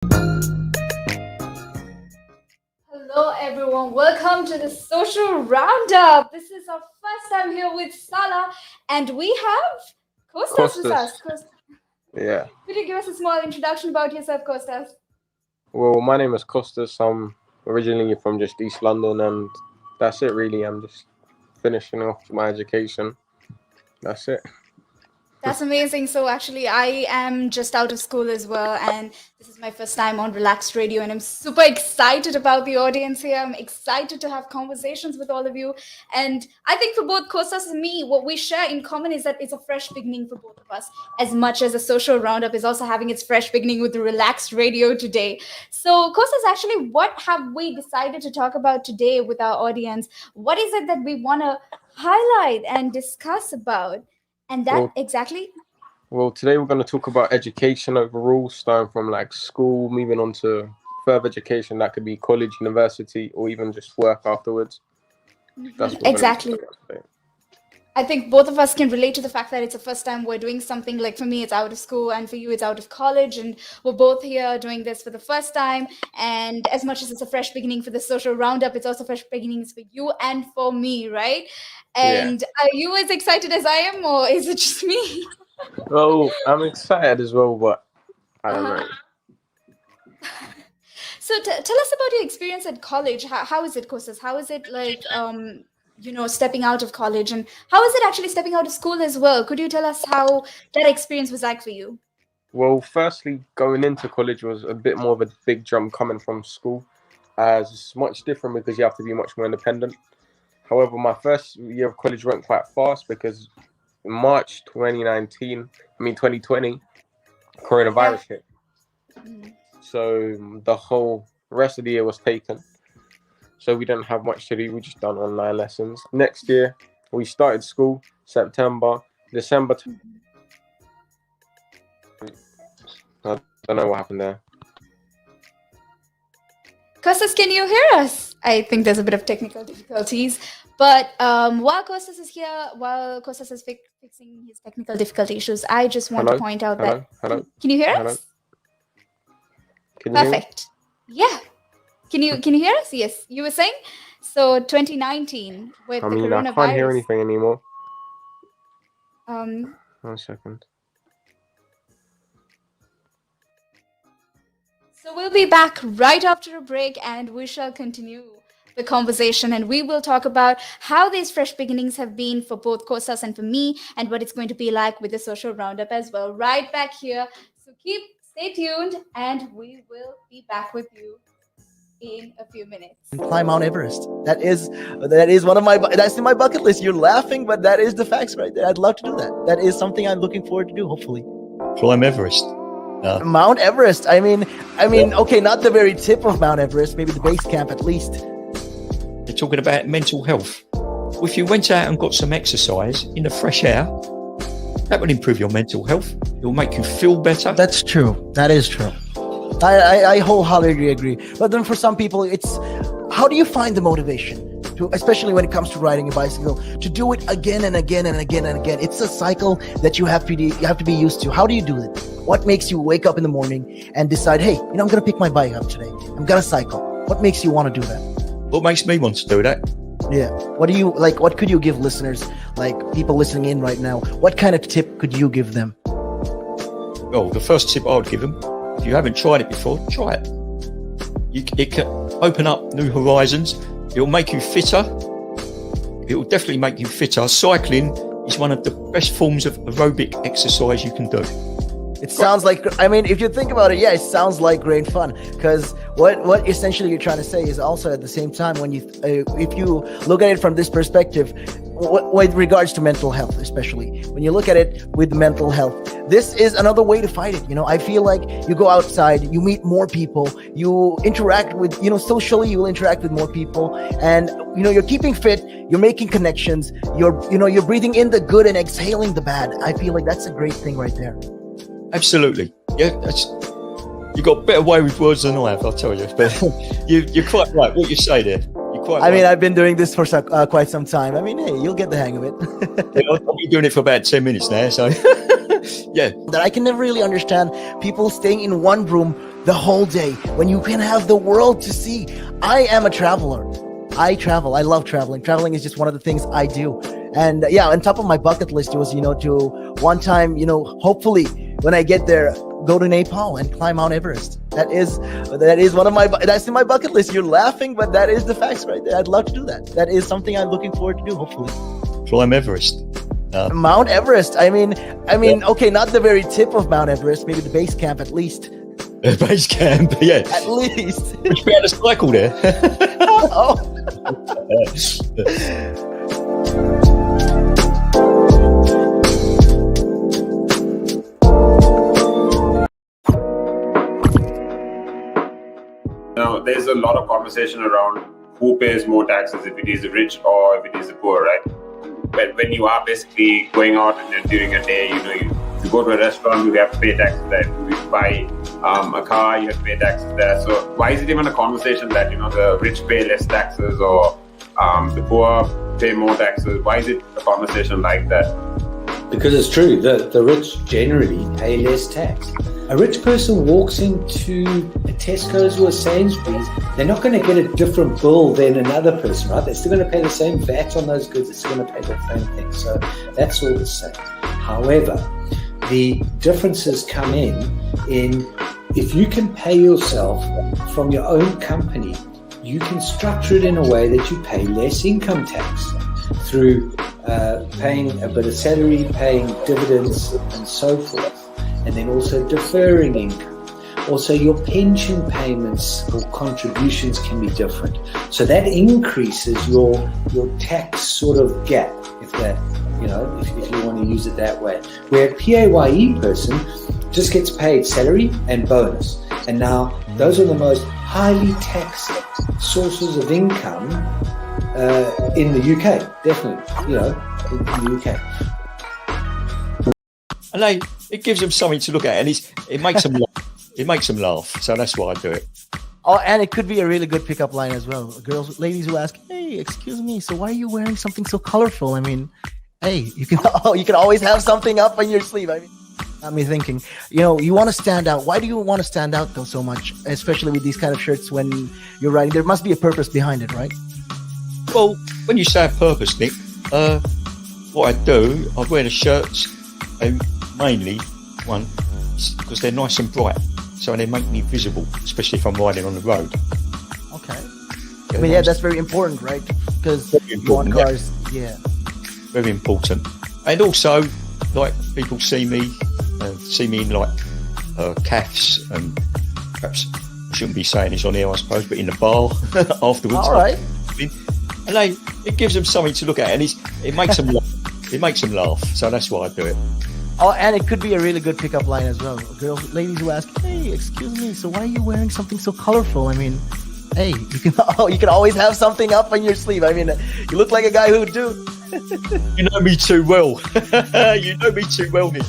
Hello, everyone. Welcome to the Social RoundUp. This is our first time here with Sala, and we have Kostas with Costas. us. Yeah. Could you give us a small introduction about yourself, Kostas? Well, my name is Costas. I'm originally from just East London, and that's it really. I'm just finishing off my education. That's it. That's amazing. So actually, I am just out of school as well, and this is my first time on Relaxed Radio, and I'm super excited about the audience here. I'm excited to have conversations with all of you, and I think for both Kostas and me, what we share in common is that it's a fresh beginning for both of us. As much as the Social Roundup is also having its fresh beginning with the Relaxed Radio today. So, Kostas, actually, what have we decided to talk about today with our audience? What is it that we want to highlight and discuss about? And that Well, exactly. today we're going to talk about education overall, starting from like school, moving on to further education. That could be college, university, or even just work afterwards. That's what we're going to be Exactly. talking about today. I think both of us can relate to the fact that it's the first time we're doing something. Like for me, it's out of school, and for you, it's out of college. And we're both here doing this for the first time. And as much as it's a fresh beginning for the Social Roundup, it's also fresh beginnings for you and for me, right? Yeah. And are you as excited as I am, or is it just me? Well, I'm excited as well, but I don't Uh-huh. know. So tell us about your experience at college. How is it, Kostas? How is it like, stepping out of college, and how is it actually stepping out of school as well? Could you tell us how that experience was like for you? Well, firstly, going into college was a bit more of a big jump coming from school, as it's much different because you have to be much more independent. However, my first year of college went quite fast because in March 2020, Yeah. coronavirus hit. Mm. So the whole rest of the year was taken. So we didn't have much to do. We just done online lessons. Next year, we started school September, December. I don't know what happened there. Kostas, can you hear us? I think there's a bit of technical difficulties. But while Kostas is here, while Kostas is fixing his technical difficulty issues, I just want to Hello, point out that. hello, hello, Can you hear hello. us? Can you hear me? Perfect. Yeah. Can you hear us? Yes. You were saying? So 2019 with I the mean, I can't hear coronavirus. anything anymore. Um, 1 second. so we'll be back right after a break, and we shall continue the conversation, and we will talk about how these fresh beginnings have been for both Kostas and for me, and what it's going to be like with the Social Roundup as well. Right back here. So stay tuned, and we will be back with you in a few minutes. Climb Mount Everest. That is one of that's in my bucket list. You're laughing, but that is the facts right there. I'd love to do that. That is something I'm looking forward to do, hopefully. Climb Everest. Mount Everest. I mean, okay, not the very tip of Mount Everest, maybe the base camp at least. They're talking about mental health. Well, if you went out and got some exercise in the fresh air, that will improve your mental health. It will make you feel better. That's true. That is true. I wholeheartedly agree. But then for some people, it's how do you find the motivation to, especially when it comes to riding a bicycle, to do it again and again and again and again? It's a cycle that you have to be used to. How do you do it? What makes you wake up in the morning and decide, hey, I'm going to pick my bike up today. I'm going to cycle. What makes you want to do that? What makes me want to do that? Yeah. What do you like? What could you give listeners, like people listening in right now? What kind of tip could you give them? Well, the first tip I would give them, if you haven't tried it before, try it. It can open up new horizons. It will make you fitter. It will definitely make you fitter. Cycling is one of the best forms of aerobic exercise you can do. It sounds like, I mean, if you think about it, yeah, it sounds like great fun. Because what essentially you're trying to say is also at the same time, when you, if you look at it from this perspective, with regards to mental health, especially when you look at it with mental health, this is another way to fight it. I feel like you go outside, you meet more people, you interact with, socially, you will interact with more people, and you're keeping fit, you're making connections, you're breathing in the good and exhaling the bad. I feel like that's a great thing right there. Absolutely. Yeah, you got a better way with words than I have, I'll tell you. But you're quite right. What you say there. You're quite right. I mean, I've been doing this for quite some time. I mean, hey, you'll get the hang of it. Yeah, I've been doing it for about 10 minutes now, so yeah. That I can never really understand people staying in one room the whole day when you can have the world to see. I am a traveler. I travel. I love traveling. Traveling is just one of the things I do. And yeah, on top of my bucket list was, to one time, hopefully when I get there, go to Nepal and climb Mount Everest. That is that's in my bucket list. You're laughing, but that is the facts right there. I'd love to do that. That is something I'm looking forward to do, hopefully. Climb Everest. Mount Everest. I mean, okay, not the very tip of Mount Everest, maybe the base camp at least. Base camp, yeah. At least. Would you be able to cycle there? Oh. Now, there's a lot of conversation around who pays more taxes, if it is the rich or if it is the poor, right? But when you are basically going out and during a day, you go to a restaurant, you have to pay taxes there. If you buy a car, you have to pay taxes there. So why is it even a conversation that, the rich pay less taxes or the poor pay more taxes? Why is it a conversation like that? Because it's true, the rich generally pay less tax. A rich person walks into a Tesco's or a Sainsbury's, they're not going to get a different bill than another person, right? They're still going to pay the same VAT on those goods, they're still going to pay the same thing. So that's all the same. However, the differences come in if you can pay yourself from your own company, you can structure it in a way that you pay less income tax through paying a bit of salary, paying dividends and so forth, and then also deferring income. Also, your pension payments or contributions can be different. So that increases your tax sort of gap, if that, if you want to use it that way. Where a PAYE person just gets paid salary and bonus. And now those are the most highly taxed sources of income in the UK, definitely, in the UK. And it gives them something to look at, and it makes them laugh. It makes them laugh, so that's why I do it. Oh, and it could be a really good pickup line as well. Ladies who ask, "Hey, excuse me, so why are you wearing something so colorful?" I mean, hey, you can always have something up on your sleeve. I mean, got me thinking. You want to stand out. Why do you want to stand out though so much, especially with these kind of shirts when you're riding? There must be a purpose behind it, right? Well, when you say a purpose, Nick, what I do, I wear the shirts mainly, one, because they're nice and bright, so they make me visible, especially if I'm riding on the road. Okay. Yeah, that's very important, right? Because you want cars, yeah. Very important. And also, like, people see me in like calves, and perhaps I shouldn't be saying this on here, I suppose, but in the bar afterwards. All right. And it gives them something to look at, and it makes them laugh. It makes them laugh, so that's why I do it. Oh, and it could be a really good pickup line as well. Ladies who ask, "Hey, excuse me, so why are you wearing something so colorful?" I mean, hey, you can always have something up on your sleeve. I mean, you look like a guy who would do. You know me too well. You know me too well, Nick.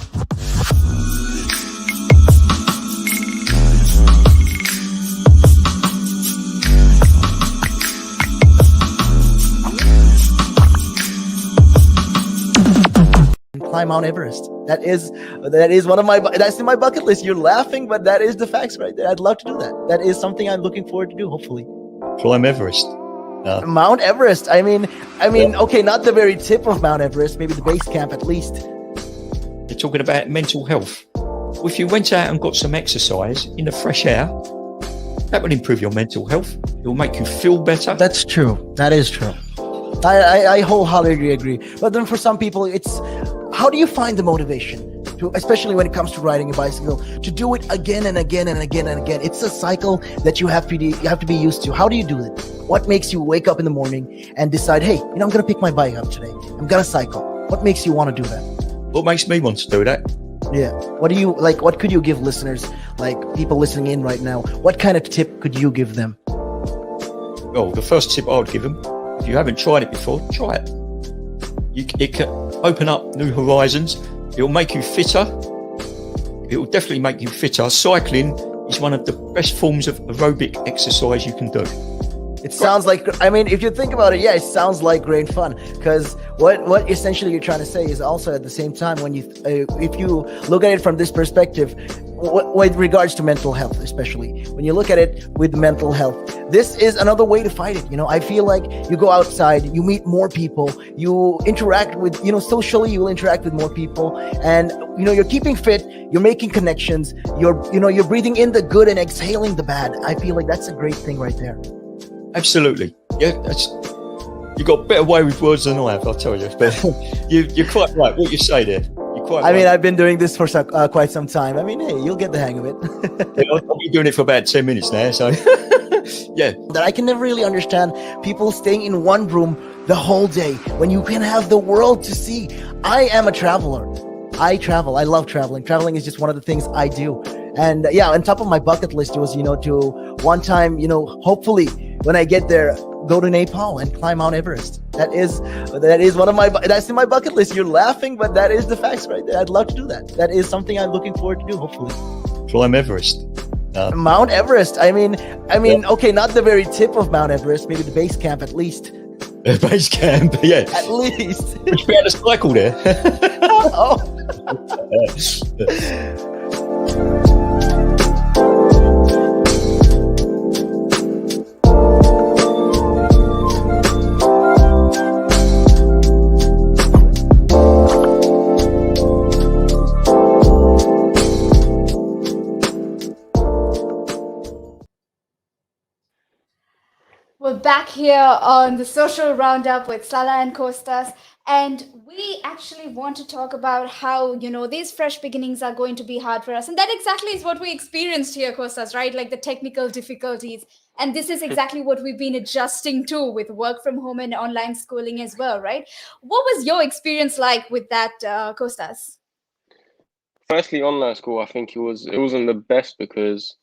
Climb Mount Everest. That is that's in my bucket list. You're laughing, but that is the facts right there. I'd love to do that. That is something I'm looking forward to do, hopefully. Climb Everest. Mount Everest. I mean, okay, not the very tip of Mount Everest, maybe the base camp at least. You're talking about mental health. Well, if you went out and got some exercise in the fresh air, that will improve your mental health. It will make you feel better. That's true. That is true. I wholeheartedly agree. But then for some people, it's how do you find the motivation to, especially when it comes to riding a bicycle, to do it again and again and again and again? It's a cycle that you have to be used to. How do you do it? What makes you wake up in the morning and decide, hey, I'm going to pick my bike up today. I'm going to cycle. What makes you want to do that? What makes me want to do that? Yeah. What do you like? What could you give listeners, like people listening in right now? What kind of tip could you give them? Well, the first tip I would give them, if you haven't tried it before, try it. It can open up new horizons. It will make you fitter. It will definitely make you fitter. Cycling is one of the best forms of aerobic exercise you can do. It sounds like, I mean, if you think about it, yeah, it sounds like great fun. Because what essentially you're trying to say is also at the same time, when you if you look at it from this perspective, with regards to mental health, especially when you look at it with mental health, this is another way to fight it. I feel like you go outside, you meet more people, you interact with, socially, you will interact with more people, and you're keeping fit, you're making connections, you're breathing in the good and exhaling the bad. I feel like that's a great thing right there. Absolutely. Yeah, you got a better way with words than I have, I'll tell you. But you're quite right. What you say there. You're quite right. I mean, I've been doing this for quite some time. I mean, hey, you'll get the hang of it. I've been doing it for about 10 minutes now, so yeah. That I can never really understand people staying in one room the whole day when you can have the world to see. I am a traveler. I travel. I love traveling. Traveling is just one of the things I do. And yeah, on top of my bucket list was, to one time, hopefully when I get there, go to Nepal and climb Mount Everest. That is that's in my bucket list. You're laughing, but that is the facts right there. I'd love to do that. That is something I'm looking forward to do, hopefully. Climb Everest. Mount Everest. I mean, okay, not the very tip of Mount Everest, maybe the base camp at least. Base camp, yeah. At least. Would you be able to cycle there? Oh. We're back here on the Social Roundup with Sala and Kostas, and we actually want to talk about how, these fresh beginnings are going to be hard for us. And that exactly is what we experienced here, Kostas, right? Like the technical difficulties. And this is exactly what we've been adjusting to with work from home and online schooling as well, right? What was your experience like with that, Kostas? Firstly, online school, I think it wasn't the best because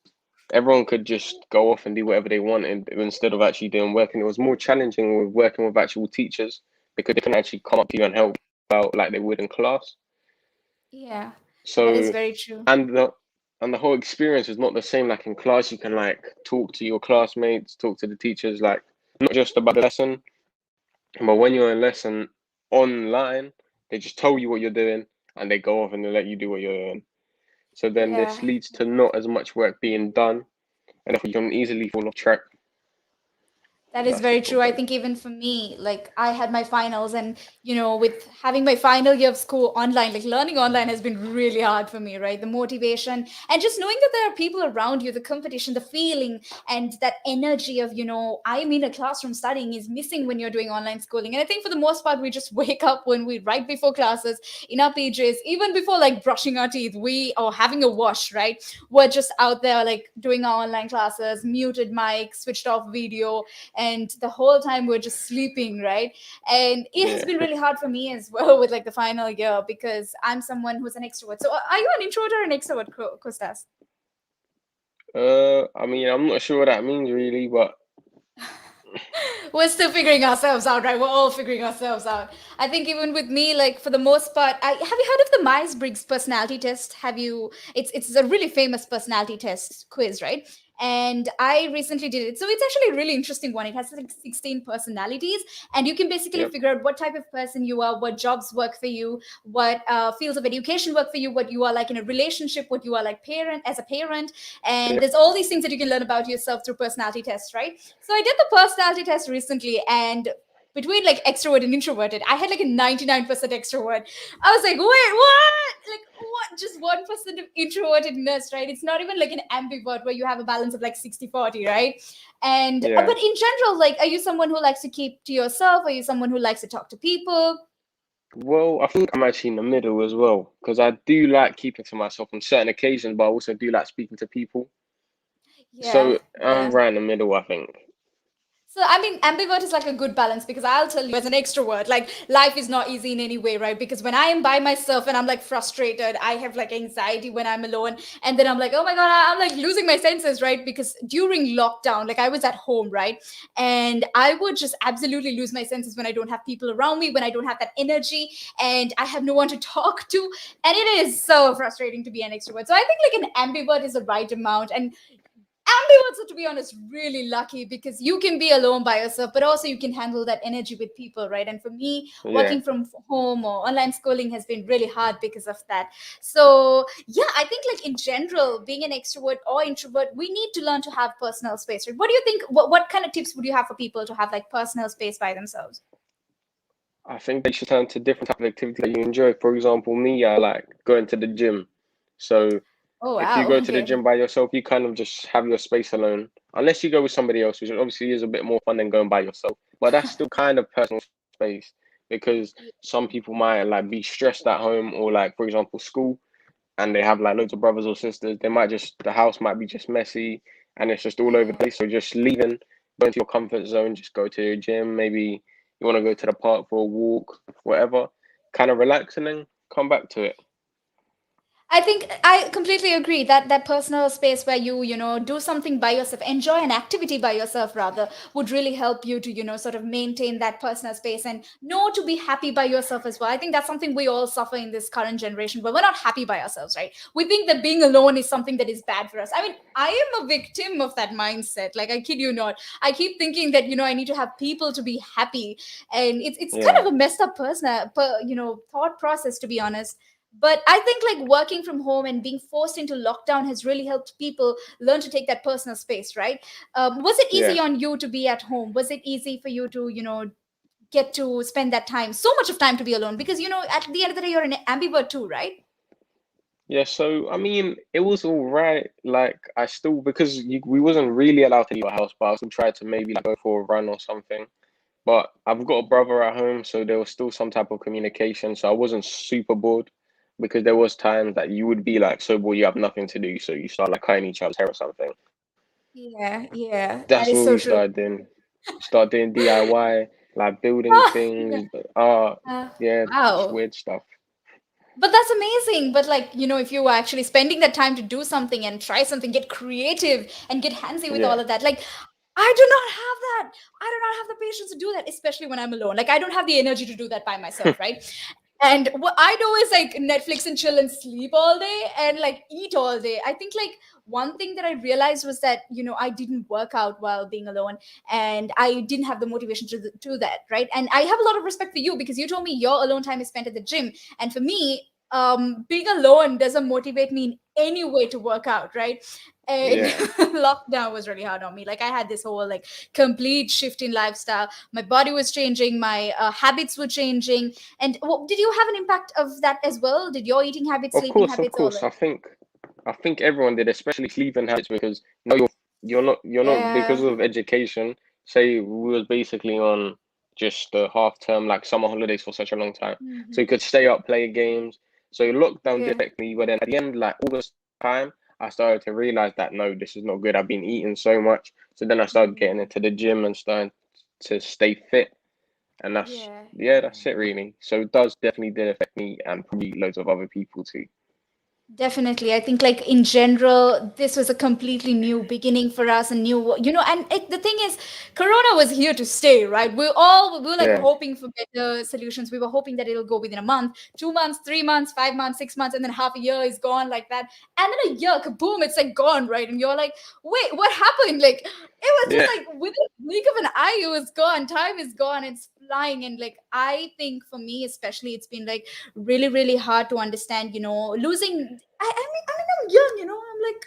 everyone could just go off and do whatever they wanted instead of actually doing work. And it was more challenging with working with actual teachers because they can actually come up to you and help out like they would in class. Yeah, So that is very true. and the whole experience is not the same. Like in class, you can like talk to your classmates, talk to the teachers, like not just about the lesson, but when you're in lesson online, they just tell you what you're doing and they go off and they let you do what you're doing. So then Yeah. this leads to not as much work being done, and therefore you can easily fall off track. That is That's very the true. I problem. think even for me, like I had my finals, and with having my final year of school online, like learning online has been really hard for me, right? The motivation and just knowing that there are people around you, the competition, the feeling, and that energy of, I'm in a classroom studying is missing when you're doing online schooling. And I think for the most part, we just wake up right before classes in our PJs, even before like brushing our teeth, or having a wash, right? We're just out there like doing our online classes, muted mic, switched off video, and the whole time we're just sleeping, right? And it has been really hard for me as well with like the final year because I'm someone who's an extrovert. So are you an introvert or an extrovert, Kostas? I mean, I'm not sure what that means really, but We're still figuring ourselves out, right? We're all figuring ourselves out. I think even with me, like for the most part, have you heard of the Myers-Briggs personality test? It's a really famous personality test quiz, right? And I recently did it. So it's actually a really interesting one. It has like 16 personalities, and you can basically Yep. figure out what type of person you are, what jobs work for you, what fields of education work for you, what you are like in a relationship, what you are like as a parent. And Yep. there's all these things that you can learn about yourself through personality tests, right? So I did the personality test recently, and between like extrovert and introverted, I had like a 99% extrovert. I was like, wait, what? Like, what? Just 1% of introvertedness, right? It's not even like an ambivert where you have a balance of like 60-40, right? And Yeah. but in general, like, are you someone who likes to keep to yourself? Are you someone who likes to talk to people? Well, I think I'm actually in the middle as well because I do like keeping to myself on certain occasions, but I also do like speaking to people. Yeah, So I'm yeah. right in the middle, I think. So, I mean, ambivert is like a good balance because I'll tell you, as an extrovert, like life is not easy in any way, right? Because when I am by myself and I'm like frustrated, I have like anxiety when I'm alone. And then I'm like, oh my God, I'm like losing my senses, right? Because during lockdown, like I was at home, right? And I would just absolutely lose my senses when I don't have people around me, when I don't have that energy, and I have no one to talk to. And it is so frustrating to be an extrovert. So I think like an ambivert is the right amount. And Ambiverts are, to be honest, really lucky because you can be alone by yourself, but also you can handle that energy with people, right? And for me, Yeah. working from home or online schooling has been really hard because of that. So yeah, I think like in general, being an extrovert or introvert, we need to learn to have personal space, right? What do you think? What kind of tips would you have for people to have like personal space by themselves? I think they should turn to different type of activities that you enjoy. For example, me, I like going to the gym. So Oh if you wow, go to the okay. gym by yourself, you kind of just have your space alone. Unless you go with somebody else, which obviously is a bit more fun than going by yourself. But that's still kind of personal space because some people might like be stressed at home or like, for example, school, and they have like loads of brothers or sisters. They might just the house might be just messy and it's just all over the Yeah. place. So just leaving, go into your comfort zone, just go to your gym. Maybe you want to go to the park for a walk, whatever. Kind of relax and then come back to it. I think I completely agree that that personal space where you know, do something by yourself, enjoy an activity by yourself rather, would really help you to, you know, sort of maintain that personal space and know to be happy by yourself as well. I think that's something we all suffer in this current generation where we're not happy by ourselves, right? We think that being alone is something that is bad for us. I mean, I am a victim of that mindset. Like, I kid you not. I keep thinking that, you know, I need to have people to be happy. And it's kind Yeah, of a messed up you know, thought process, to be honest. But I think like working from home and being forced into lockdown has really helped people learn to take that personal space, right? Was it easy yeah. on you to be at home? Was it easy for you to, you know, get to spend that time, so much of time to be alone? Because, you know, at the end of the day, you're an ambivert too, right? Yeah, so I mean, it was all right. Like I still because we wasn't really allowed to leave our house, but I still tried to maybe like go for a run or something. But I've got a brother at home, so there was still some type of communication. So I wasn't super bored because there was times that you would be like so bored you have nothing to do, so you start like cutting each other's hair or something. Yeah, yeah, that That's is what so we true. started doing. Start doing DIY, like building Ah, yeah. things, art, Uh, yeah, just wow. weird stuff. But that's amazing. But like, you know, if you were actually spending that time to do something and try something, get creative and get handsy with all Yeah, of that, like I do not have that. I do not have the patience to do that, especially when I'm alone. Like I don't have the energy to do that by myself, right? And what I do is like Netflix and chill and sleep all day and like eat all day. I think like one thing that I realized was that, you know, I didn't work out while being alone and I didn't have the motivation to do that, right? And I have a lot of respect for you because you told me your alone time is spent at the gym. And for me, being alone doesn't motivate me in any way to work out, right? And yeah. lockdown was really hard on me. Like I had this whole like complete shift in lifestyle. My body was changing, my habits were changing. And did you have an impact of that as well? Did your eating habits, Of sleeping course, of habits, or course. like I think everyone did, especially sleeping habits, because you know you're not because yeah, of education. Say we was basically on just the half term, like summer holidays for such a long time, so hmm, you could stay up, play games. So lockdown did yeah, affect me, but then at the end, like August time, I started to realize that no, this is not good. I've been eating so much, so then I started getting mm, into the gym and starting to stay fit, and that's yeah, yeah, that's it really. So it does definitely did affect me and probably loads of other people too. definitely. I think, like, in general, this was a completely new beginning for us, a new, you know, and the thing is, Corona was here to stay, right? We were like Yeah, hoping for better solutions. We were hoping that it'll go within a month, 2 months, 3 months, 5 months, 6 months, and then half a year is gone like that. And then a year, kaboom, it's like gone, right? And you're like, wait, what happened? Like, it was just yeah, like within a blink of an eye, it was gone. Time is gone. It's flying. And like, I think for me, especially, it's been like, really really hard to understand, you know, losing I mean I'm young, you know, I'm like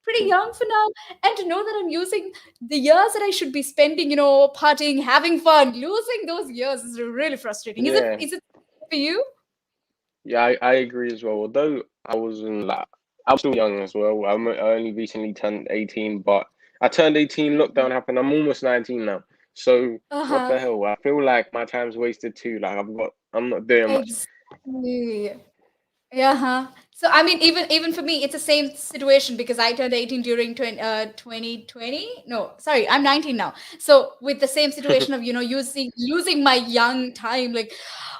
pretty young for now, and to know that I'm using the years that I should be spending, you know, partying, having fun, losing those years is really frustrating. Is it yeah. is it for you? Yeah, I agree as well. Although I wasn't like I was still young as well. I only recently turned 18, but I turned 18, lockdown happened. I'm almost 19 now. So what the Uh-huh. hell? I feel like my time's wasted too. Like I'm not doing much. Exactly. Yeah. Huh. So I mean, even for me, it's the same situation because I turned 18 during 2020. No, sorry, I'm 19 now. So with the same situation of, you know, using losing my young time, like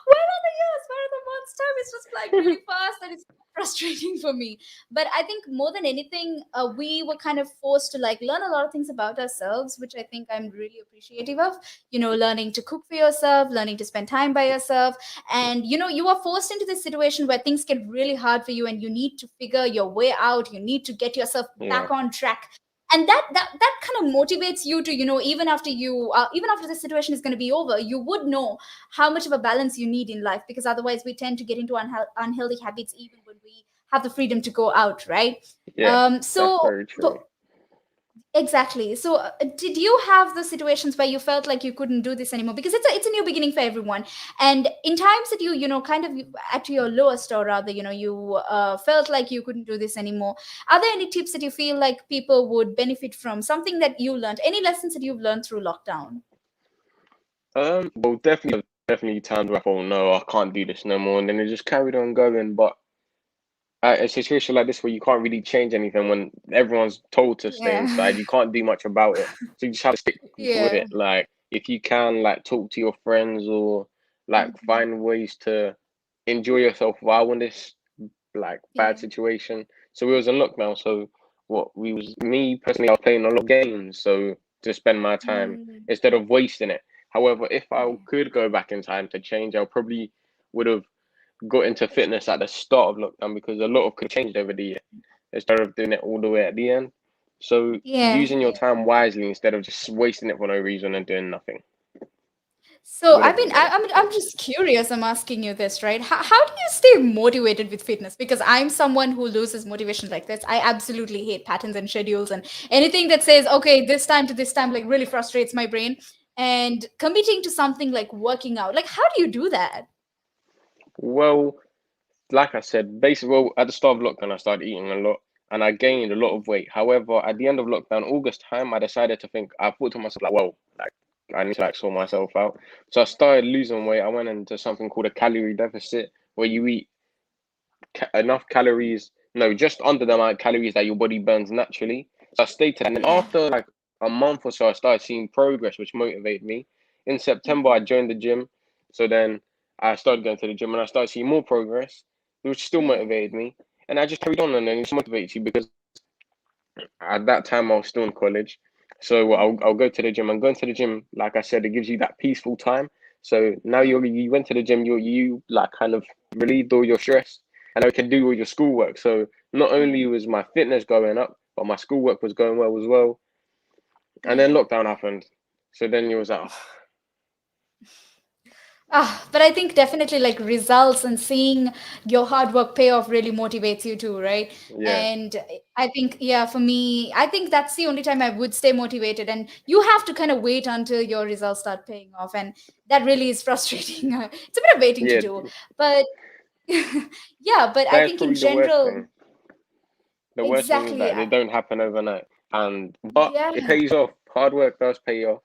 where are the years? Where are the months? Time is just flying really fast, and it's frustrating for me. But I think more than anything, we were kind of forced to like learn a lot of things about ourselves, which I think I'm really appreciative of. You know, learning to cook for yourself, learning to spend time by yourself, and you know, you are forced into this situation where things get really hard for you and you need to figure your way out, you need to get yourself Yeah, back on track. and that kind of motivates you to, even after the situation is going to be over, you would know how much of a balance you need in life, because otherwise we tend to get into unhealthy habits even when we have the freedom to go out, right? Yeah, that's So very true. exactly. So, did you have the situations where you felt like you couldn't do this anymore? Because it's a new beginning for everyone, and in times that kind of at your lowest, or rather, you felt like you couldn't do this anymore. Are there any tips that you feel like people would benefit from? Something that you learned? Any lessons that you've learned through lockdown? Well, definitely times where I thought, no, I can't do this no more, and then it just carried on going. But a situation like this where you can't really change anything when everyone's told to stay Yeah. inside, you can't do much about it. So you just have to stick with Yeah. it. Like if you can, like talk to your friends or like Mhm. find ways to enjoy yourself while in this like Yeah. bad situation. So we was in lockdown. So me personally, I was playing a lot of games. So to spend my time Mm. instead of wasting it. However, if I Yeah. could go back in time to change, I probably would have got into fitness at the start of lockdown because a lot of could changed over the year instead of doing it all the way at the end. So Yeah. using your time wisely instead of just wasting it for no reason and doing nothing So, would I have mean, been better. I'm just curious. I'm asking you this, right? How do you stay motivated with fitness? Because I'm someone who loses motivation like this. I absolutely hate patterns and schedules, and anything that says, okay, this time to this time, like really frustrates my brain. And committing to something like working out, like, how do you do that? Well, like I said, basically, well, at the start of lockdown, I started eating a lot and I gained a lot of weight. However, at the end of lockdown, August time, I decided to think, I thought to myself, like, well, like, I need to like sort myself out. So I started losing weight. I went into something called a calorie deficit where you eat enough calories, no, just under the amount of calories that your body burns naturally. So I stayed to that. And then Yeah. after like a month or so, I started seeing progress, which motivated me. In September, I Mhm. joined the gym. So then I started going to the gym and I started seeing more progress, which still Yeah. motivated me. And I just carried on and then it motivates you because at that time I was still in college. So I'll go to the gym and going to the gym, like I said, it gives you that peaceful time. So now Yeah. you went to the gym, you like kind of relieved all your stress and I can do all your schoolwork. So not only was my fitness going up, but my schoolwork was going well as well. And then Yeah. lockdown happened. So then you was like, oh, But I think definitely like results and seeing your hard work pay off really motivates you too, right? yeah, And I think, yeah, for me, I think that's the only time I would stay motivated. And you have to kind of wait until your results start paying off. And that really is frustrating. It's a bit of waiting to yeah, do. But yeah, but I that is think in probably the worst general, thing. The worst thing is exactly. that they don't happen overnight. And but Yeah, it pays off. Hard work does pay off.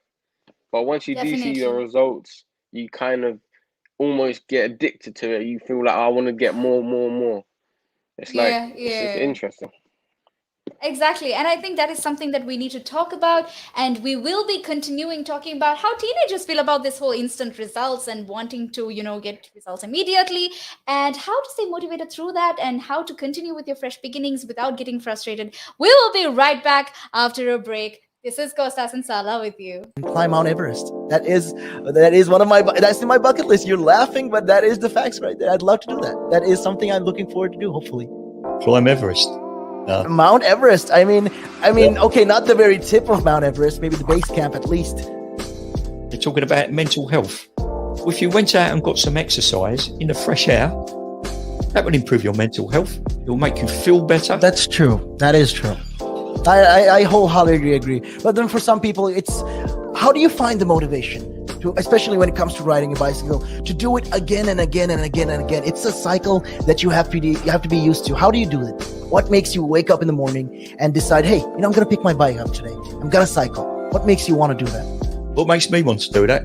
But once you do see the definitely. results, you kind of almost get addicted to it. You feel like I want to get more, more, more. It's like Yeah, it's yeah. interesting. Exactly. And I think that is something that we need to talk about. And we will be continuing talking about how teenagers feel about this whole instant results and wanting to, get results immediately, and how to stay motivated through that, and how to continue with your fresh beginnings without getting frustrated. We will be right back after a break. This is Kostas and Sala with you. Climb Mount Everest. That is one of my that's in my bucket list. You're laughing, but that is the facts right there. I'd love to do that. That is something I'm looking forward to do. Hopefully, Climb Everest. No. Mount Everest. What? Okay, not the very tip of Mount Everest. Maybe the base camp at least. They're talking about mental health. Well, if you went out and got some exercise in the fresh air, that would improve your mental health. It will make you feel better. That's true. That is true. I wholeheartedly agree. But then for some people, it's how do you find the motivation to, especially when it comes to riding a bicycle, to do it again and again and again and again? It's a cycle that you have to be used to. How do you do it? What makes you wake up in the morning and decide, hey, I'm going to pick my bike up today. I'm going to cycle. What makes you want to do that? What makes me want to do that?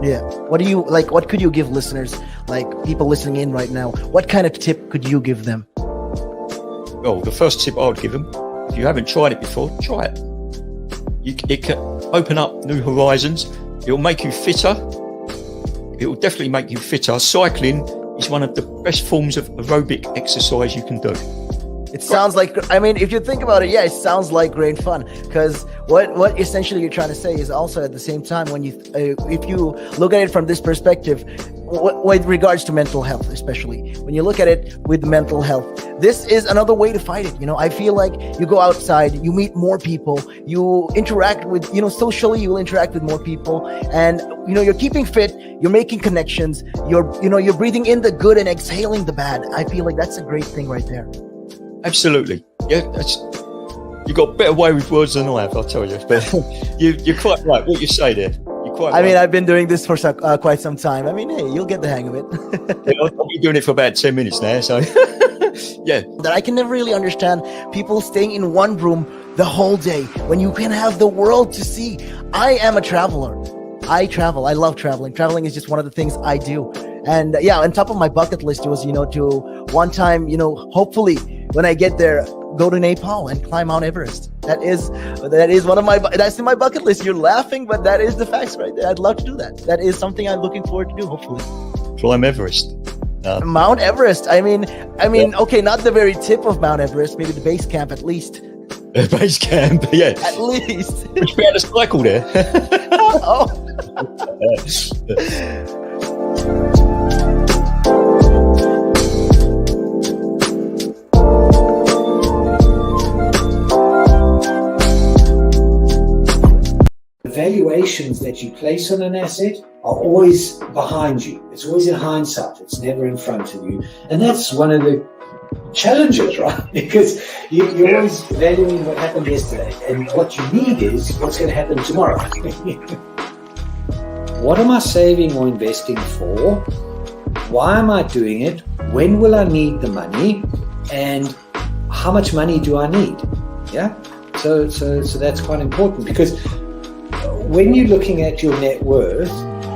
Yeah. What do you like? What could you give listeners, like people listening in right now? What kind of tip could you give them? Well, the first tip I would give them, if you haven't tried it before, try it. It can open up new horizons. It'll make you fitter. It will definitely make you fitter. Cycling is one of the best forms of aerobic exercise you can do. It sounds like, if you think about it, yeah, it sounds like great fun. Because what essentially you're trying to say is also at the same time, when if you look at it from this perspective, with regards to mental health, especially when you look at it with mental health, this is another way to fight it. I feel like you go outside, you meet more people, you interact with, socially, you will interact with more people, and you're keeping fit, you're making connections, you're breathing in the good and exhaling the bad. I feel like that's a great thing right there. Absolutely. Yeah, you got a better way with words than I have, I'll tell you. But you're quite right. What you say there. I've been doing this for quite some time. Hey, you'll get the hang of it. I've been doing it for about 10 minutes now, so yeah. That I can never really understand people staying in one room the whole day when you can have the world to see. I am a traveler. I travel. I love traveling. Traveling is just one of the things I do. And on top of my bucket list was, to one time, hopefully when I get there, go to Nepal and climb Mount Everest. That is that's in my bucket list. You're laughing, but that is the facts right there. I'd love to do that. That is something I'm looking forward to do, hopefully. Climb Everest. Mount Everest. Okay, not the very tip of Mount Everest, maybe the base camp at least. Base camp, yeah. At least. We should be able to cycle there. Oh. Valuations that you place on an asset are always behind you. It's always in hindsight. It's never in front of you. And that's one of the challenges, right? Because you're always valuing what happened yesterday. And what you need is what's going to happen tomorrow. What am I saving or investing for? Why am I doing it? When will I need the money? And how much money do I need? Yeah. So that's quite important, because when you're looking at your net worth,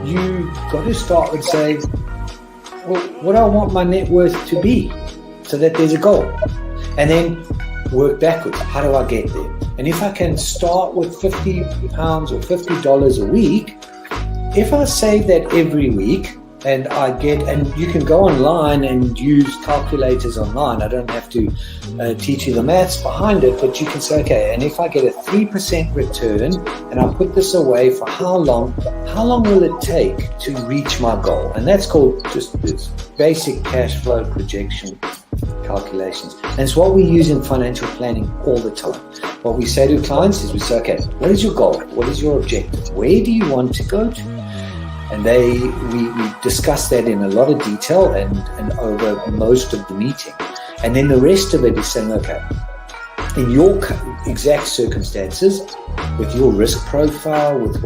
you got to start and say, well, what do I want my net worth to be, so that there's a goal, and then work backwards. How do I get there? And if I can start with £50 or $50 a week, if I save that every week, and you can go online and use calculators online. I don't have to teach you the maths behind it, but you can say, okay, and if I get a 3% return and I put this away for how long will it take to reach my goal? And that's called just this basic cash flow projection calculations. And it's what we use in financial planning all the time. What we say to clients is we say, okay, what is your goal? What is your objective? Where do you want to go to? And we discuss that in a lot of detail and over most of the meeting. And then the rest of it is saying, okay, in your exact circumstances, with your risk profile, with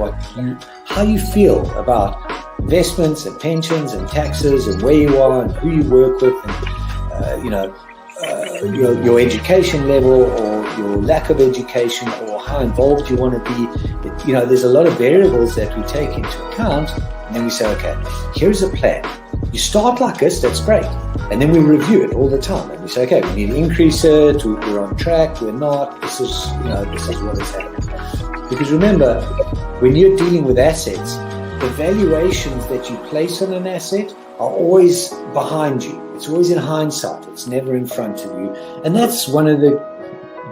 how you feel about investments and pensions and taxes and where you are and who you work with, and your education level or your lack of education or how involved you want to be. There's a lot of variables that we take into account, and then we say, okay, here's a plan. You start like this, that's great. And then we review it all the time. And we say, okay, we need to increase it, we're on track, we're not, this is what is happening. Because remember, when you're dealing with assets, the valuations that you place on an asset are always behind you. It's always in hindsight. It's never in front of you. And that's one of the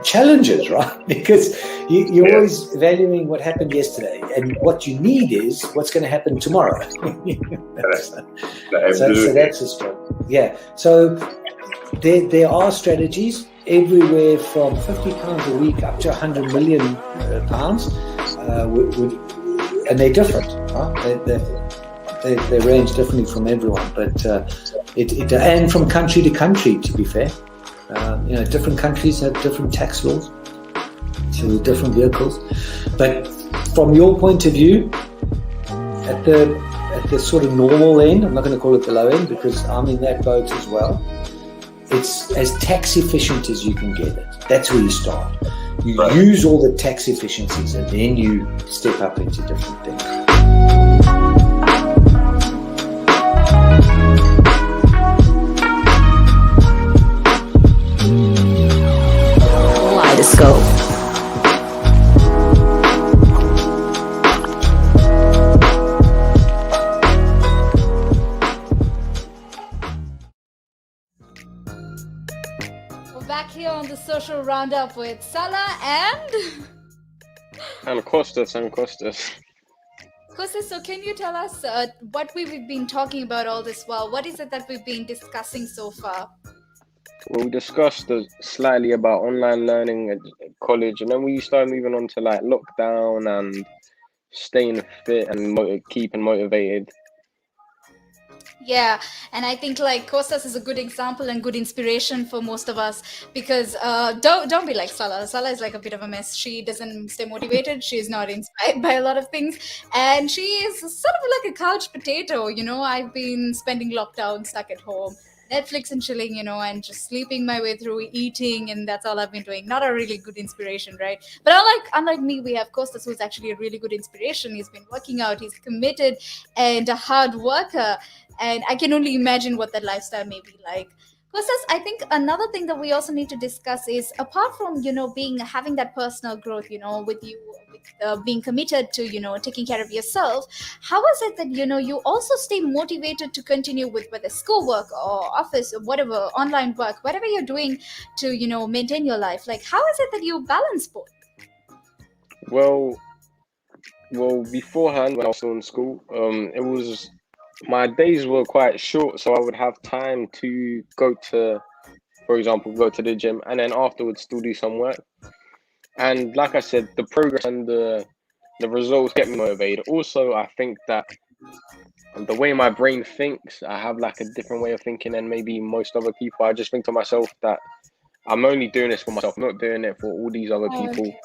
challenges, right? Because you're always valuing what happened yesterday, and what you need is what's going to happen tomorrow. So that's a struggle. Yeah. So there are strategies everywhere from £50 a week up to £100 million, and they're different. Right? They range differently from everyone, but and from country to country, to be fair. Different countries have different tax laws, so different vehicles. But from your point of view, at the sort of normal end, I'm not going to call it the low end because I'm in that boat as well. It's as tax efficient as you can get it. That's where you start. You use all the tax efficiencies, and then you step up into different things. Kaleidoscope. We're back here on the Social RoundUp with Sala and Costas. Kostas, so can you tell us what we've been talking about all this while? What is it that we've been discussing so far? Well, we discussed slightly about online learning at college, and then we started moving on to like lockdown and staying fit and keeping motivated. Yeah, and I think like Kostas is a good example and good inspiration for most of us because don't be like Sala. Sala is like a bit of a mess. She doesn't stay motivated. She's not inspired by a lot of things, and she is sort of like a couch potato. I've been spending lockdown stuck at home, Netflix and chilling, and just sleeping my way through, eating, and that's all I've been doing. Not a really good inspiration, right? But unlike me, we have Kostas, who's actually a really good inspiration. He's been working out. He's committed and a hard worker, and I can only imagine what that lifestyle may be like. Kostas, I think another thing that we also need to discuss is apart from being having that personal growth, with you with, being committed to taking care of yourself. How is it that you also stay motivated to continue with whether schoolwork or office or whatever online work, whatever you're doing to maintain your life? Like, how is it that you balance both? Well, beforehand when I was still in school, it was my days were quite short, so I would have time to go to, for example, go to the gym, and then afterwards still do some work. And like I said, the progress and the results get me motivated. Also, I think that the way my brain thinks, I have like a different way of thinking than maybe most other people. I just think to myself that I'm only doing this for myself, I'm not doing it for all these other Oh, people. okay.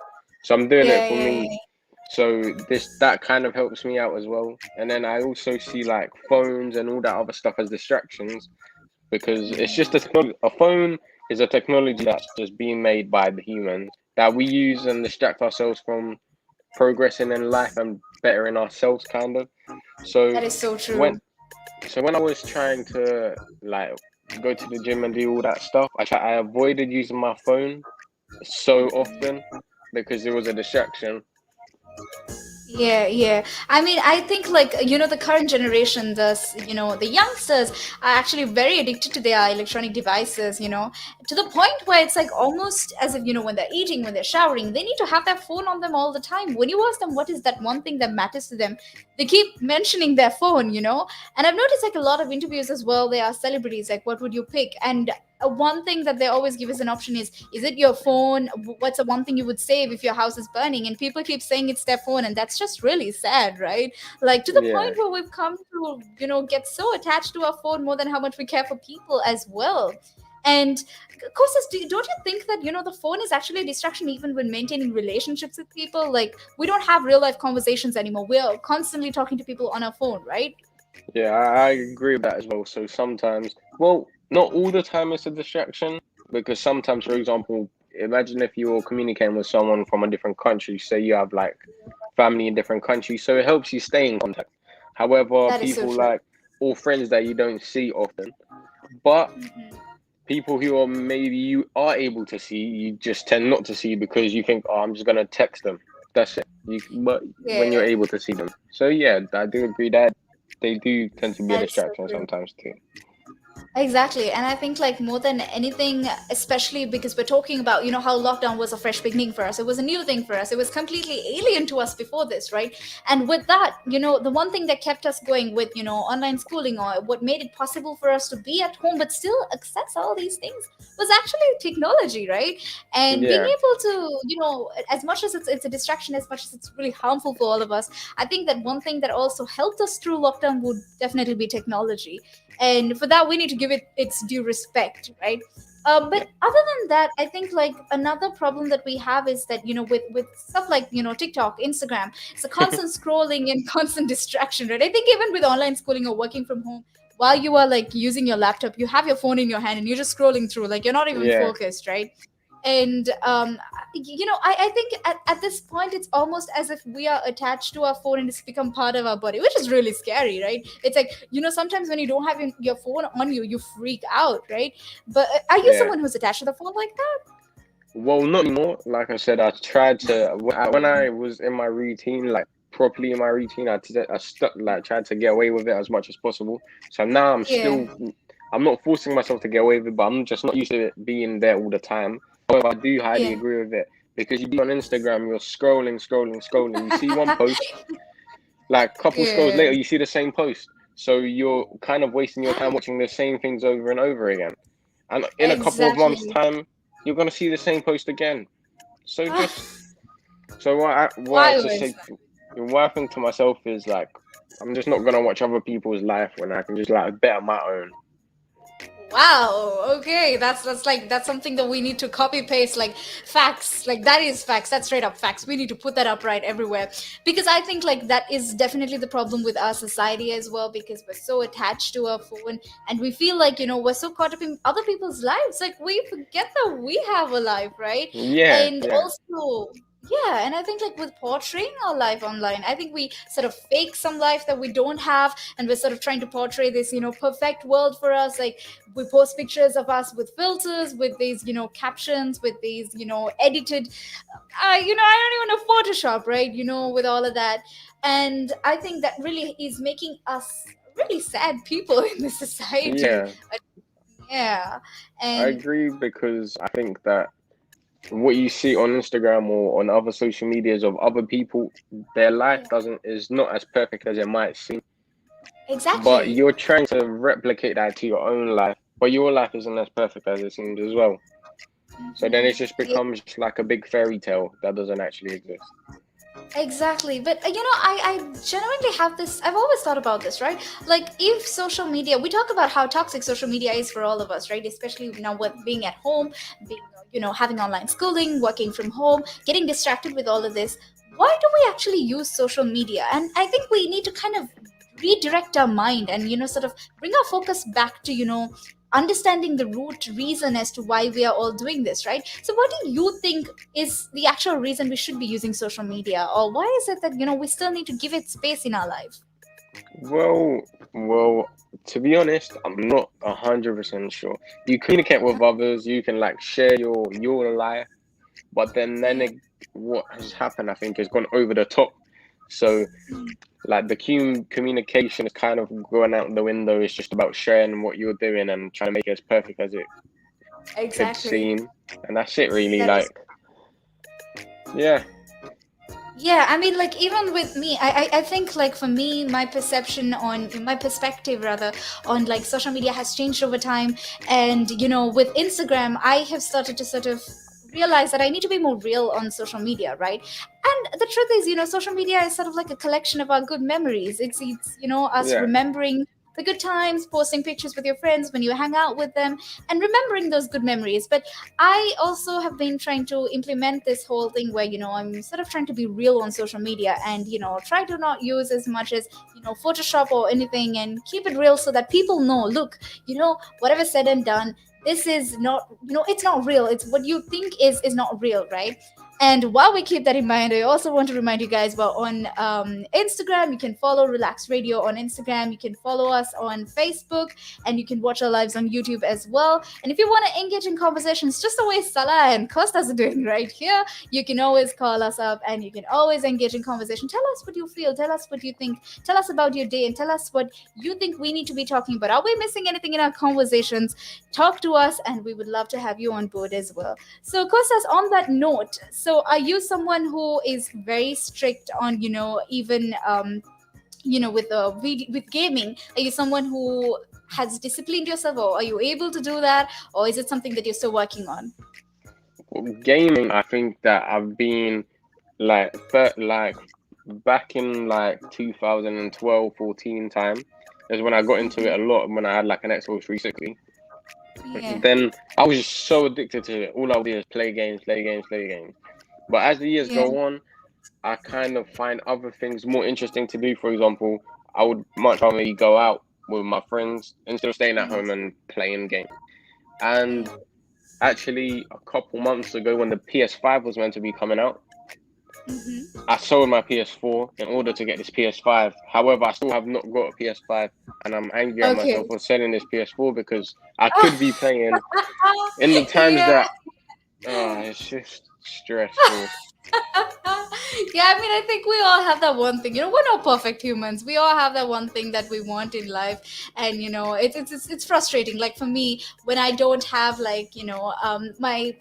So I'm doing it Yeah, for yeah, me. yeah. So that kind of helps me out as well. And then I also see like phones and all that other stuff as distractions because it's just a phone is a technology that's just being made by the humans that we use and distract ourselves from progressing in life and bettering ourselves kind of. So That is so when true. when I was trying to like go to the gym and do all that stuff, I avoided using my phone so often because it was a distraction. Yeah, yeah. I mean, I think like the current generation, the youngsters are actually very addicted to their electronic devices. To the point where it's like almost as if when they're eating, when they're showering, they need to have their phone on them all the time. When you ask them what is that one thing that matters to them, they keep mentioning their phone. And I've noticed like a lot of interviews as well. They are celebrities. Like, what would you pick? And one thing that they always give as an option is it your phone? What's the one thing you would save if your house is burning? And people keep saying it's their phone, and that's just really sad, right? Like, to the Yeah. point where we've come to get so attached to our phone more than how much we care for people as well. And Kostas, don't you think that the phone is actually a distraction even when maintaining relationships with people? Like, we don't have real life conversations anymore. We're constantly talking to people on our phone, right? Yeah, I agree with that as well. So sometimes, well, not all the time it's a distraction because sometimes, for example, imagine if you're communicating with someone from a different country, say you have like family in different countries, so it helps you stay in contact. However, That is so people true. like all friends that you don't see often, but Mhm. people who are maybe you are able to see, you just tend not to see because you think, oh, I'm just gonna text them. That's it. But when you're Yeah, able to see them, so yeah, I do agree that they do tend to be a that's so distraction true. sometimes too. Exactly. And I think like more than anything, especially because we're talking about, how lockdown was a fresh beginning for us. It was a new thing for us. It was completely alien to us before this, right? And with that, the one thing that kept us going with, online schooling or what made it possible for us to be at home but still access all these things was actually technology, right? And being Yeah, able to, as much as it's a distraction, as much as it's really harmful for all of us, I think that one thing that also helped us through lockdown would definitely be technology, and for that we need to give it its due respect, right? yeah. But other than that, I think like another problem that we have is that with stuff like TikTok, Instagram, it's a constant scrolling and constant distraction, right? I think even with online schooling or working from home, while you are like using your laptop, you have your phone in your hand and you're just scrolling through, like you're not even Yeah, focused, right? And I think at this point it's almost as if we are attached to our phone and it's become part of our body, which is really scary, right? It's like sometimes when you don't have your phone on you, you freak out, right? But are you yeah. someone who's attached to the phone like that? Well, not anymore. Like I said, I tried to when I was in my routine, like properly in my routine, I stuck like tried to get away with it as much as possible. So now Yeah, I'm not forcing myself to get away with it, but I'm just not used to it being there all the time. However, I do highly yeah. agree with it because you be on Instagram, you're scrolling, scrolling, scrolling. You see one post, like a couple scrolls Yeah, later, you see the same post. So you're kind of wasting your time watching the same things over and over again. and in a couple of months' Exactly. time, you're gonna see the same post again. So so Why what I just was say, what I think to myself is like, I'm just not gonna watch other people's life when I can just like better my own. Wow. Okay, that's something that we need to copy paste like facts. Like that is facts. That's straight up facts. We need to put that up right everywhere because I think like that is definitely the problem with our society as well because we're so attached to our phone and we feel like we're so caught up in other people's lives. Like we forget that we have a life, right? Yeah, And yeah, also. Yeah, and I think like with portraying our life online, I think we sort of fake some life that we don't have, and we're sort of trying to portray this, perfect world for us. Like we post pictures of us with filters, with these captions, with these edited I don't even know Photoshop, right? With all of that. And I think that really is making us really sad people in the society. yeah. Yeah. I And agree because I think that what you see on Instagram or on other social medias of other people, their life yeah, doesn't is not as perfect as it might seem. But exactly. you're trying to replicate that to your own life, but your life isn't as perfect as it seems as well. So then it just Yeah. becomes like a big fairy tale that doesn't actually exist. Exactly. But I genuinely have this, I've always thought about this, right? Like if social media, we talk about how toxic social media is for all of us, right? Especially now with being at home, being, having online schooling, working from home, getting distracted with all of this. Why do we actually use social media? And I think we need to kind of redirect our mind and, sort of bring our focus back to, understanding the root reason as to why we are all doing this, right? So what do you think is the actual reason we should be using social media, or why is it that we still need to give it space in our life? Well, well, to be honest, I'm not 100% sure. You communicate with others, you can like share your life, but then Yeah. what has happened, I think, has gone over the top. So like the communication is kind of going out the window. It's just about sharing what you're doing and trying to make it as perfect as it could Exactly. seem, and that's it really. That is. Like, yeah, Yeah, I mean, like even with me, I think like for me, my perception on my perspective rather on like social media has changed over time, and with Instagram, I have started to sort of realize that I need to be more real on social media, right? And the truth is, social media is sort of like a collection of our good memories. It's us yeah, remembering the good times, posting pictures with your friends when you hang out with them, and remembering those good memories. But I also have been trying to implement this whole thing where, I'm sort of trying to be real on social media and, try to not use as much as, Photoshop or anything and keep it real so that people know, look, whatever said and done, this is not, it's not real. It's what you think is not real, right? And while we keep that in mind, I also want to remind you guys well, on Instagram, you can follow Relax Radio on Instagram. You can follow us on Facebook, and you can watch our lives on YouTube as well. And if you want to engage in conversations, just the way Sala and Costas are doing right here, you can always call us up and you can always engage in conversation. Tell us what you feel, tell us what you think, tell us about your day, and tell us what you think we need to be talking about. Are we missing anything in our conversations? Talk to us, and we would love to have you on board as well. So, Costas, on that note, so are you someone who is very strict on, even with with gaming? Are you someone who has disciplined yourself, or are you able to do that, or is it something that you're still working on? gaming. I think that I've been like back in like 2012, 14 time is when I got into it a lot when I had like an Xbox 360. Yeah. Then I was just so addicted to it. All I would do is play games, play games, play games. But as the years Yeah. go on, I kind of find other things more interesting to do. For example, I would much rather maybe go out with my friends instead of staying at home and playing games. And actually, a couple months ago, when the PS5 was meant to be coming out, Mm-hmm. I sold my PS4 in order to get this PS5. However, I still have not got a PS5, and I'm angry at Okay. myself for selling this PS4 because I could be playing in the times Yeah. that it's just stressful. Yeah, I mean, I think we all have that one thing. We're not perfect humans. We all have that one thing that we want in life, and it's frustrating. Like for me, when I don't have like my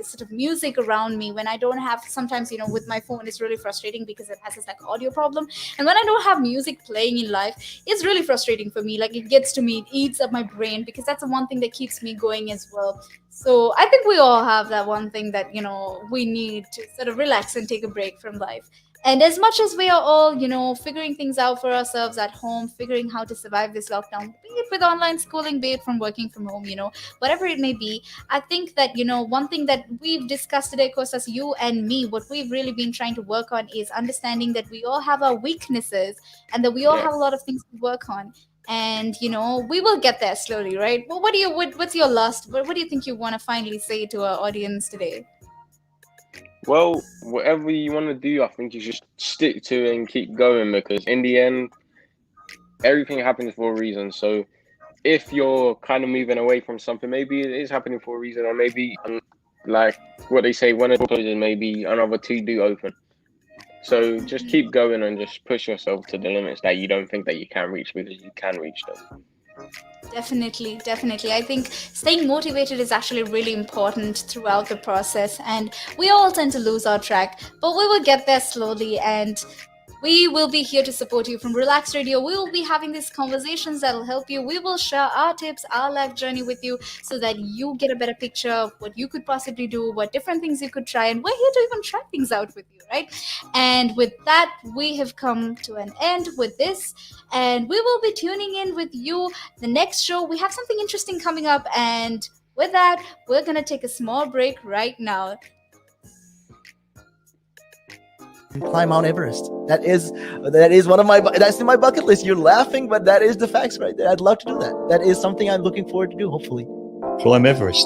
sort of music around me, when I don't have sometimes with my phone, it's really frustrating because it has this like audio problem, and when I don't have music playing in life, it's really frustrating for me. Like it gets to me, it eats up my brain because that's the one thing that keeps me going as well. So I think we all have that one thing that we need to sort of relax and take a break from life. And as much as we are all figuring things out for ourselves at home, figuring how to survive this lockdown, be it with online schooling, be it from working from home, whatever it may be, I think that one thing that we've discussed today, Kostas, you and me, what we've really been trying to work on is understanding that we all have our weaknesses and that we all have a lot of things to work on. And we will get there slowly, right? Well, what's your last, what do you think you want to finally say to our audience today? Well, whatever you want to do, I think you should stick to it and keep going, because in the end, everything happens for a reason. So if you're kind of moving away from something, maybe it is happening for a reason, or maybe like what they say, when a door closes, maybe another two do open. So just keep going and just push yourself to the limits that you don't think that you can reach, because you can reach them. Definitely. I think staying motivated is actually really important throughout the process, and we all tend to lose our track, but we will get there slowly, and we will be here to support you from Relaks Radio. We will be having these conversations that will help you. We will share our tips, our life journey with you so that you get a better picture of what you could possibly do, what different things you could try. And we're here to even try things out with you, right? And with that, we have come to an end with this. And we will be tuning in with you the next show. We have something interesting coming up. And with that, we're going to take a small break right now. Climb Mount Everest. That is one of that's in my bucket list. You're laughing, but that is the facts right there. I'd love to do that. That is something I'm looking forward to do, hopefully. Climb Everest.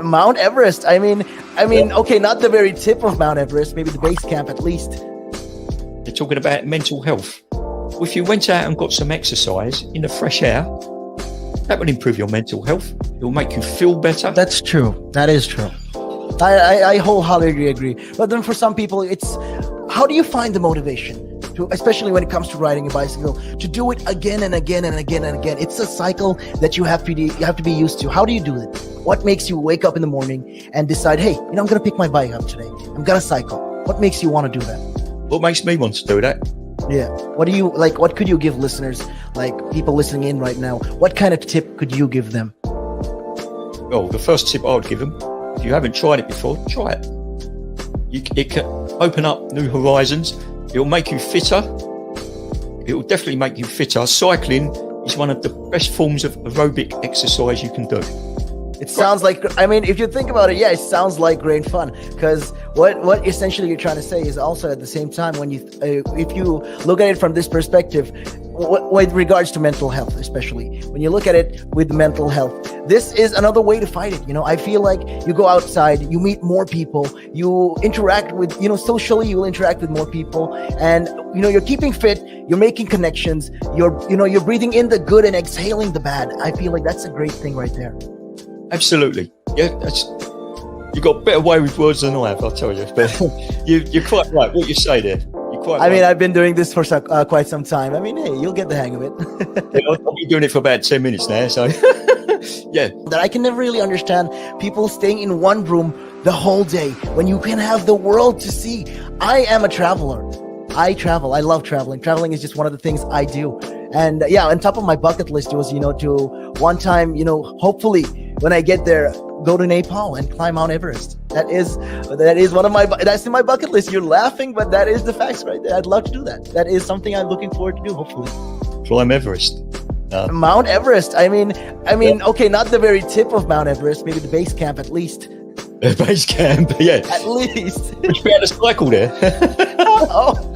Mount Everest. I mean, okay, not the very tip of Mount Everest, maybe the base camp at least. They're talking about mental health. Well, if you went out and got some exercise in the fresh air, that would improve your mental health. It will make you feel better. That's true. That is true. I wholeheartedly agree. But then for some people, it's how do you find the motivation to, especially when it comes to riding a bicycle, to do it again and again and again and again? It's a cycle that you have to be used to. How do you do it? What makes you wake up in the morning and decide, hey, I'm going to pick my bike up today. I'm going to cycle. What makes you want to do that? What makes me want to do that? Yeah. What do you like? What could you give listeners, like people listening in right now? What kind of tip could you give them? Well, the first tip I would give them, if you haven't tried it before, try it. It can open up new horizons. It will make you fitter. It will definitely make you fitter. Cycling is one of the best forms of aerobic exercise you can do. It sounds like, I mean, if you think about it, yeah, it sounds like great fun. Because what essentially you're trying to say is also at the same time, when you, if you look at it from this perspective, with regards to mental health, especially when you look at it with mental health, this is another way to fight it. I feel like you go outside, you meet more people, you interact with, socially, you will interact with more people, and you're keeping fit, you're making connections, you're breathing in the good and exhaling the bad. I feel like that's a great thing right there. Absolutely. Yeah, you got a better way with words than I have, I'll tell you. But you're quite right. What you say there. I mean, I've been doing this for quite some time. I mean, hey, you'll get the hang of it. I've been doing it for about 10 minutes now, so yeah. That I can never really understand people staying in one room the whole day when you can have the world to see. I am a traveler. I travel. I love traveling. Traveling is just one of the things I do. And yeah, on top of my bucket list was, to one time, hopefully when I get there, go to Nepal and climb Mount Everest. That is one of that's in my bucket list. You're laughing, but that is the facts right there. I'd love to do that. That is something I'm looking forward to do, hopefully. Climb Everest. Mount Everest. I mean, okay, not the very tip of Mount Everest, maybe the base camp at least. Base camp, yeah. At least. Would you be able to cycle there? Oh.